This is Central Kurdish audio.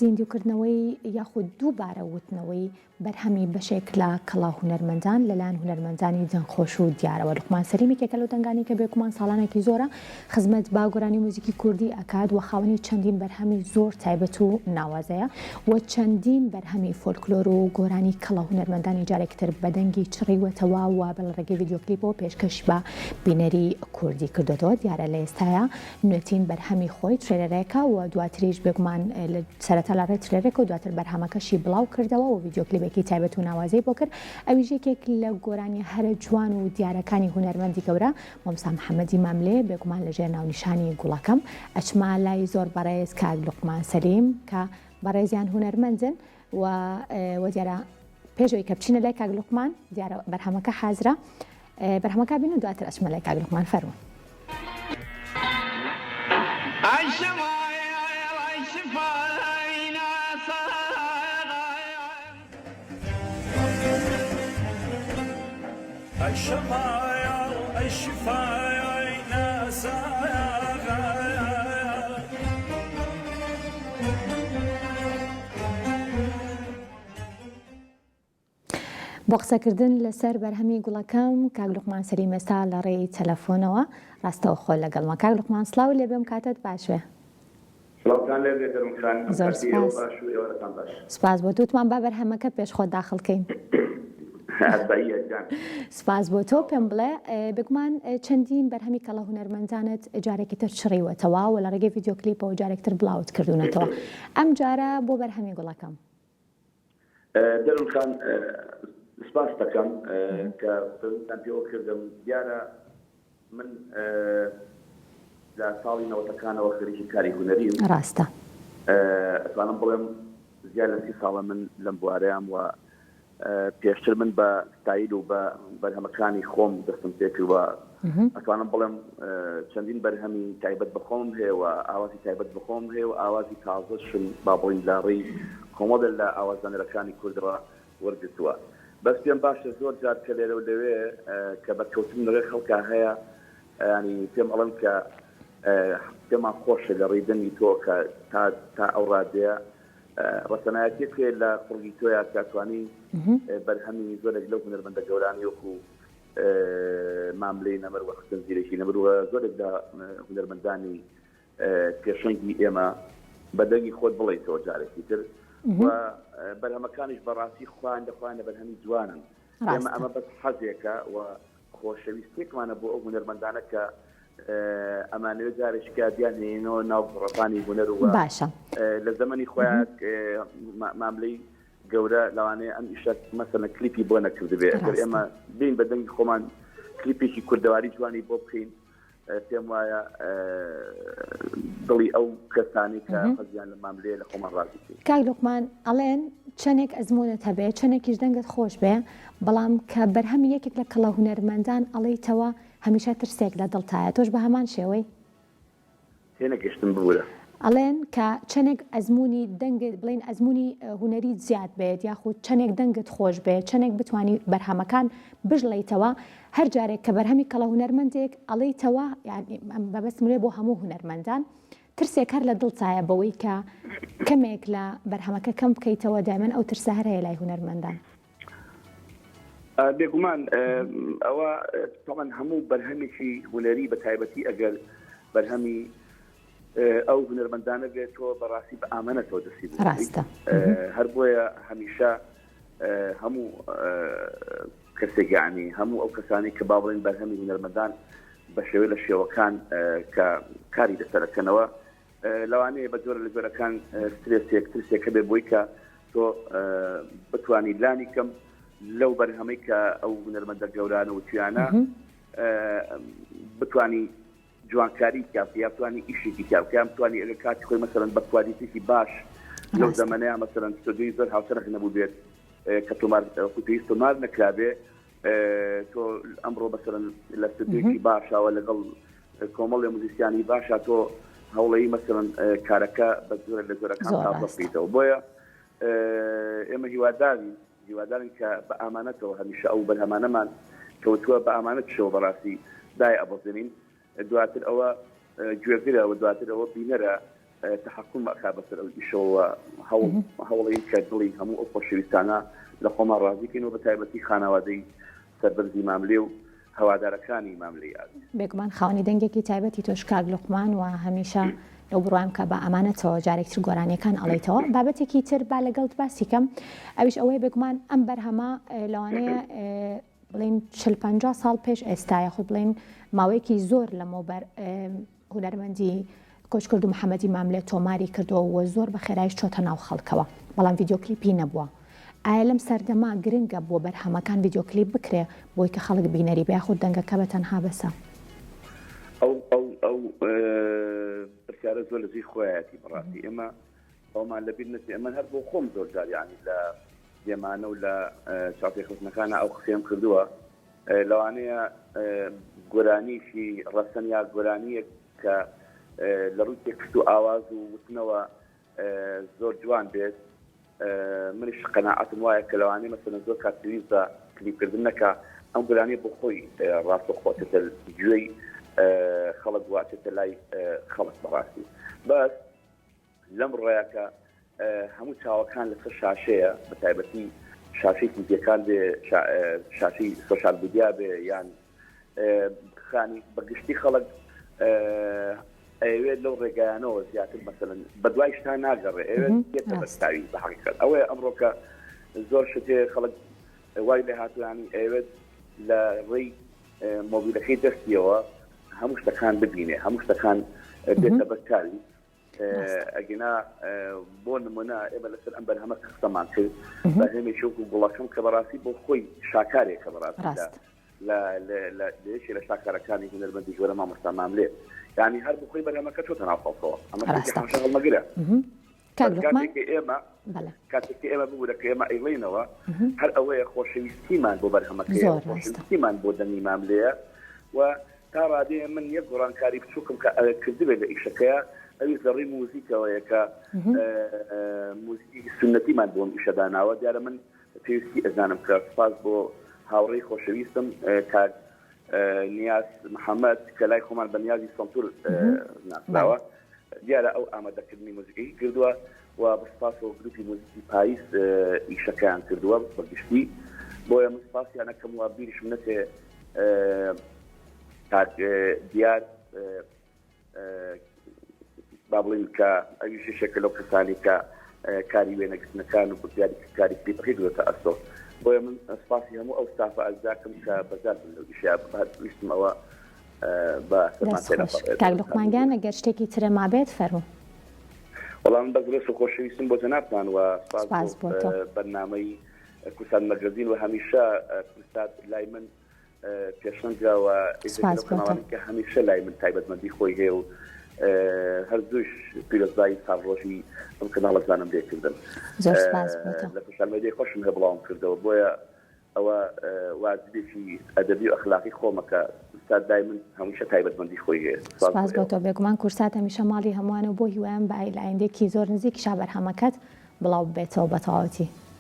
زیندوکردنەوەی یاخود دووبارە وتنەوەی بەرهەمی بەشێک لە کەڵا هونەرمەندان لەلایەن هونەرمەندانی جەنخۆش و دیارەوە لوقمان سەلیمێکێکە لەو دەنگانی کە بێگومان ساڵانێکی زۆرە خزمەت باگۆرانی موزیکی کوردی ئەکات و خاوەنی چەندین بەرهەمی زۆر تایبەت و ناوازەیە و چەندین بەرهەمی فۆلکلۆر و گۆرانی کەڵا هونەرمەندانی جارێکتر بەدەنگی چڕیوەتەوە و بەڵڕێگەی ڤیدیۆکلیپەوە پێشکەش بە بینەری کوردی کردوەوە. دیارە لە ئێستاە نوێترین بەرهەمی خۆی ترێلەرێکە و دواتریش بێگومان سەرەتا لە ڕێ ترێلەرێک و دواتر بەرهەمەکەشی بڵاو کردەوە و ڤیدیۆکلیپێکی تایبەت و ناوازەی بۆ کرد. ئەویش یەکێک لە گۆرانی هەرە جوان و دیارەکانی هونەرمەندی گەورە مامۆستا محەممەدی ماملێ بێگومان لەژێر ناونیشانی گوڵەکەم. ئەچما لای زۆر بەڕێز کاک لوقمان سەلیم کە بەڕێزیان هونەرمەندن و دیارە پێشەوەی کە بچینە لای کاک لوقمان دیارە بەرهەمەکە حازرە بەرهەمەکە بین و دواتر ئەچمە لای کاک لوقمان فەرموون. أي شفايا أي شفايا ناسايا بۆ قسەکردن لەسەر بەرهەمی گوڵەکەم کاک لوقمان سەلیم ئێستا لە ڕێی تەلەفۆنەوە ڕاستەوە خۆ لەگەڵمە. کاک لوقمان سڵاو لێ بێم کاتت باشوێ. زۆر سپاس بۆ دوتمان با بەرهەمەکە پێش خۆ داخڵکەین. سپاس بۆ تۆ پێم بڵێ بگومان چەندین بەرهەمی کەڵا هونەرمەندانت جارێکی تر چڕیوەتەوە و لە ڕێگەی ڤیدیۆکلیپەوە جارێکتر بڵاوت کردوونەتەوە ئەم جارە بۆ بەرهەمی گوڵەکەم. دەرونخان سپاس دەکەم کە پێویستان پێوە کردم. دیارە من لە ساڵی نەوەتەکانەوە خەریکی کاری هونەریم. ڕاستە ئەتوانم بڵێم زیاد لە 30 ساڵە من لەم بوارەیەم و پێشتر من بە ستایل و بە بەرهەمەکانی خۆم دەستم پێ کردووە. ئەتوانم بڵێم چەندین بەرهەمی تایبەت بەخۆم هەیە و ئاوازی تایبەت بەخۆم هەیە و ئاوازی تازەشم با بڵین لاڕی کۆمەڵێک لە ئاوازانەرەکانی کوردەوە وەرگرتووە. بەس پێم باشە زۆر جار کە لێرە و لەوێ کە بەکەوتن لەڕێ خەڵکا هەیە ینی پێم ئەڵێم کە پێمان خۆشە لە ڕێدەنی تۆ کە تا ئەو ڕادەیە ڕەسەنایەتێک لە قوڵگی تۆیە کاتوانی بەرهەمی زۆرێک لەو هونەرمەندە گەورانی وەکو ماملەی نەمەر وەختن زیرەکی نەمەروە زۆرێک لە هونەرمەندانی پێشەنگی ئێمە بەدەنگی خۆت بڵێیتەوە جارێکی تر و بەرهەمەکانیش بەڕاستی خوان دەخوانە بەرهەمی جوانن. ئێمە ئەمە بەس حەزێکە و خۆشەویستێکمانە بۆ ئەو هونەرمەندانە کە ئەمانەوە جارێکیکە دیانێنەوە ناو ڕەپانی هونەر و باشە لە زەمەنی خۆیان ماملەی گەورە لەوانەیە ئەم ئیشە مەسەلەن کلیپی بۆ نەکردبێ ئەگەر ئێمە بین بەدەنگی خۆمان کلیپێکی کوردەواری جوانی بۆ بکەین پێم وایە دڵی ئەو کەسانی کە حەزیان لە ماملەیە لە خۆمان ڕازی بکەین. کاک لوقمان ئەڵێن چەندێک ئەزمونت هەبێ چەندێکیش دەنگت خۆش بێ بەڵام کە بەرهەمی یەکێک لە کەڵا هونەرمەندان ئەڵێیتەوە هەمیشە ترسێک لە دڵتایە تۆش بە هەمان شێوەی تێنەگەشتم ببوورە. ئەڵێن کە چەندێک ئەزمموی دەنگت بڵین ئەزمموی هونەری زیاد بێت یاخود چەندێک دەنگت خۆش بێت چەندێک بتانی بەرهەمەکان بژڵیتەوە هەر جارێک کە بەرهەمی کەڵا هونەرمەندێک ئەڵێیتەوە بەبەستمرێ بۆ هەموو هونەرمەندان ترسێک هەر لە دڵتایە بەوەی کە کەمێک لە بەرهەمەکە کەم بکەیتەوە دامن ئەو ترسە هەر هەیە لای هونەرمەندان. بێگومان ئەوە تاوان هەموو بەرهەمێکی هونەری بە تایبەتی ئەگەر بەرهەمی ئەو هونەرمەندانە بێت تۆ بەڕاستی بە ئامانەتەوە دەستی ڕاستە هەر بۆیە هەمیشە هەموو کەسێک یعنی هەموو ئەو کەسانی کە با بڵێن بەرهەمی هونەرمەندان بە شێوەیە لە شێوەکان کە کاری دەسەرەکەنەوە لەوانەیە بە جۆرە لە جۆرەکان سترێسێک ترسێکە بێ بۆی کە تۆ بتوانی لانی کەم لەو بەرهەمەی کە ئەو هونەرمەندە گەورانە و تویانە بتوانی جوانکاری کافی توانی ئیشێکی کاکەم توانی ئەگە کاتی خۆی مەسەرەن بە کوالیتێکی باش لەو زەمانەیە مەسەرەن ستودیۆی زۆر هاوسەرەخ نەبوو بێت کە پێویست تۆمار نەکرابێ تۆ ئەمڕۆ مەسەرەن لە ستودیۆیەکی باشەوە لەگەڵ کۆمەڵی موزیسیانی باشە تۆ هەوڵەیی مەسەرەن کارەکە بە زۆر لە زۆرەکان تاڵبەقیتەوە بۆیە ئێمە هیوادارین کە بە ئامانەتەوە هەمیشە ئەو بەرهەمانەمان کەوتووە بە ئامانەت شەوە بەڕاستی دای ئەبەزێنین دواتر ئەوە گوێگرە و دواتر ئەوە بینەرە تحكم ئەکا بەسەر ئەو ئیشەوە هەوڵی کە دڵی هەموو ئەو خۆشەویستانە لە خۆمان ڕازیکەین و بە تایبەتی خانەوادەی سەربەرزی ماملێ و هەوادارەکانی ماملەی یادی بێگومان خاوەنی دەنگێکی تایبەتی تۆش کاک لوقمان و هەمیشە لەو بڕوایم کە بە ئەمانەتەوە جارێکتر گۆرانیەکان ئەڵێیتەوە بابەتێکی تر با لەگەڵت باسی کەم ئەویش ئەوەیە بێگومان ئەم بەرهەمە لەوانەیە بڵین 40-50 ساڵ پێش ئێستایە خۆ بڵین ماوەیەکی زۆر لەمەوبەر هونەرمەندی کۆچکرد و محەممەدی ماملێ تۆماری کردەوە و زۆر بە خێرایش چۆتە ناو خەڵکەوە بەڵام ڤیددیۆکلیپی نەبووە ئایا لەم سەردەما گرنگە بۆ بەرهەمەکان ڤیددیۆکلیپ بکرێ بۆی کە خەڵک بینەری بە یاخود دەنگەکە بە تەنها بەسە ئەو پرسیارە زۆر لە زوی خۆیەتی بەڕاستی ئێمە ئەومان لەبیر نەچێ ئەمە هەر بۆ خۆم زۆر جاریانی لە دێمانە و لە چاپێکخستنەکانە ئەو قسەم کردووە لەوانەیە گۆرانیشی ڕەسەن یا گۆرانیە کە لە ڕووی تێکست و ئاواز و وتنەوە زۆر جوان بێت منیش قەناعەتم وایە کە لەوانەیە مەسەلەن زۆر کات پێویستە کلیپکردن نەکە ئەم گۆرانیە بۆ خۆی ڕاستەخۆچێتە گوێی خەڵک واتێتە لای خەڵک بەڕاستی بەس لەم ڕۆیەکە هەموو چاوەکان لەسەر شاشەیە بە تایبەتی شاشەی تیڤیەکان بێ شاشەی سۆشال میدیا بێ یان خانی بەگشتی خەڵک ئەوێت لەو ڕێگایانەوە زیاتر مەسەلەن بە دوای شتا ناگەڕێ ئەوێت دێتە بەستاوی بە حەقیقەت ئەوەیە ئەمڕۆکە زۆر شتێ خەڵک وای لێ هاتوانی ئەوێت لە ڕێی مۆبیلەکەی دەستیەوە هەموو شتەکان ببینێ هەموو شتەکان بێتە بەکاری ئەگەنا بۆ نمونە ئێمە لەسەر ئەم بەرهەمە قسەمان کرد بە هێمێکی وەکو گوڵەکەم کە بەڕاستی بۆ خۆی شاکارێکە بەڕاستی لە یەکێ لە شاکارەکانی هونەرمەندی گەورە مامۆستا ماملێ یعنی هەر بۆ خۆی بەرهەمەکە چۆتە ناو خەڵکەوە ئەمە هەڵمەگرە کاتێکی ئێمە ببوورە کە ئێمە ئەیڵێنەوە هەر ئەوەیە خۆشەویستیمان بۆ بەرهەمەکەی خۆشەویستیمان بۆ دەنگی ماملەیە و تا ڕادەیە من یەک گۆڕانکاری بچووکم کە کردبێت لە ئیشەکەیە ئەوی زەڕی موزیکەوەیە کە موزیکی سنەتیمان بۆم ئیشەداناوە دیارە من پێویستی ئەزانم کە سپاس بۆ هاوڕێی خۆشەویستم کاک نیاز محەممەد کە لای خۆمان بە نیازی سنتور ناسراوە دیارە ئەو ئامادەکردنی موزیکی کردووە و بەسپاسەوە گروپی موزیکی پاییس ئیشەکەیان کردووە بەگشتی بۆیە من سپاسیانەکەم و بیریشم نەچێ دیار با بڵین کە ئەویش شێکە لەو کەسانی کە کاری وێنەگرتنەکان و دیاری کاری پێ دوێتە ئەسۆ بۆیە من سپاسی هەموو ئەو ستافە ئەزاکەم کە بەزار ویستم ئەوە بە کاک لوقمانگیان ئەگەر شتێکی ترە مابێت فەرموو وەڵام بە زۆر خۆشەویستم بۆ جەنابتان و سپاس بەرنامەی کورسان مەجەزین و هەمیشە کورسات لای من پێشەنگەوە کە هەمیشە لای من تایبەتمەندی خۆی هەیە و هەر دووش پیرۆزبایی ساڕۆژی ئەم کەناڵەزانم لێکردن لە سوشال میدیای خۆشم هەیە بڵاوم کردەوە بۆیە ئەوە واجبێکی ئەدەبی و ئەخلاقی خۆمەکە ئستاد دای من هەمیشە تایبەتمەندی خۆی هەیە سپاس بۆ تۆ بێگومان کورسات هەمیشە ماڵی هەمووانە بۆ هیوایان بە ئایندێکی زۆر نزیکی شابەرهەمەکەت بڵاو بێتەوە بە تەواوەتی